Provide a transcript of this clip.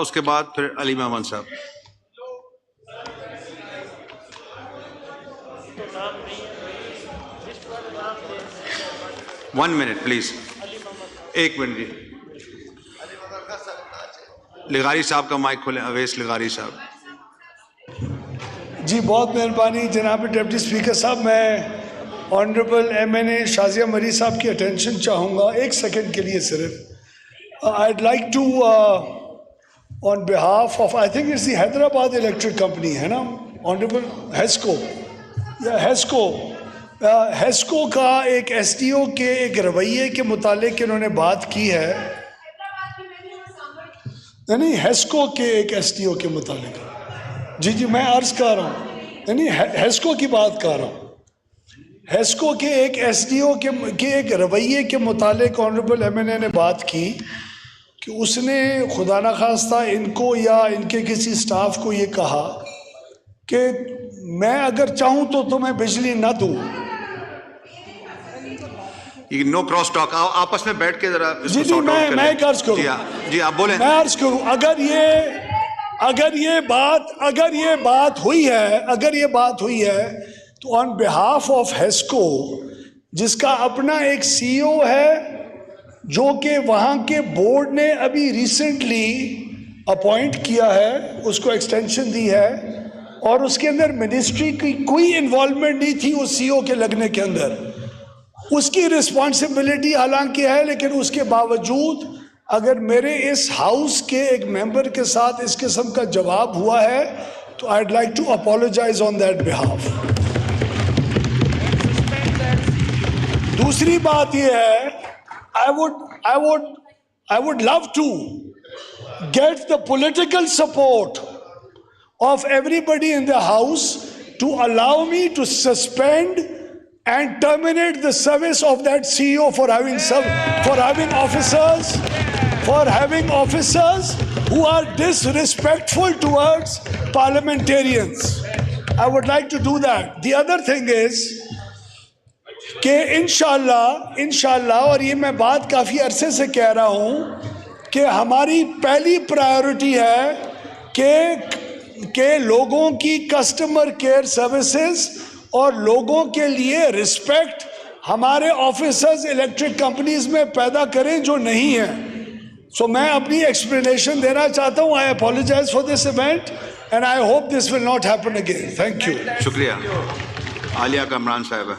اس کے بعد پھر علی محمد صاحب. 1 منٹ پلیز. 1 منٹ جی. لغاری صاحب کا مائک کھولیں. اویس لغاری صاحب. جی بہت مہربانی جناب ڈپٹی اسپیکر صاحب. میں آنریبل MNA شازیہ مری صاحب کی اٹینشن چاہوں گا 1 سیکنڈ کے لیے صرف. I'd like to on behalf of I think it's the Hyderabad Electric Company ہے نا آنریبل ہیسکو کا ایک SDO کے ایک رویے کے متعلق انہوں نے بات کی ہے. نہیں ہیسکو کے ایک SDO کے متعلق. جی میں عرض کر رہا ہوں نہیں ہیسکو کی بات کر رہا ہوں. ہیسکو کے ایک SDO کے ایک رویے کے متعلق آنریبل MNA نے بات کی کہ اس نے خدا نخواستہ ان کو یا ان کے کسی سٹاف کو یہ کہا کہ میں اگر چاہوں تو تمہیں بجلی نہ دوں. نو کراس ٹاک. آپس میں بیٹھ کے ذرا جی میں عرض کروں. جی آپ بولیں. میں عرض کروں اگر یہ بات ہوئی ہے تو آن بہاف آف ہیسکو جس کا اپنا ایک CEO ہے جو کہ وہاں کے بورڈ نے ابھی ریسنٹلی اپوائنٹ کیا ہے, اس کو ایکسٹینشن دی ہے, اور اس کے اندر منسٹری کی کوئی انوالومنٹ نہیں تھی اس CEO کے لگنے کے اندر. اس کی رسپانسبلٹی حالانکہ ہے, لیکن اس کے باوجود اگر میرے اس ہاؤس کے ایک ممبر کے ساتھ اس قسم کا جواب ہوا ہے تو I'd like to apologize on that behalf. دوسری بات یہ ہے I would love to get the political support of everybody in the house to allow me to suspend and terminate the service of that CEO for having officers who are disrespectful towards parliamentarians. I would like to do that. The other thing is کہ انشاءاللہ اور یہ میں بات کافی عرصے سے کہہ رہا ہوں کہ ہماری پہلی پرائیورٹی ہے کہ لوگوں کی کسٹمر کیئر سروسز اور لوگوں کے لیے رسپیکٹ ہمارے آفیسرز الیکٹرک کمپنیز میں پیدا کریں جو نہیں ہیں. سو میں اپنی ایکسپلینیشن دینا چاہتا ہوں. I apologize for this event and I hope this will not happen again. Thank you. شکریہ. عالیہ کامران صاحبہ.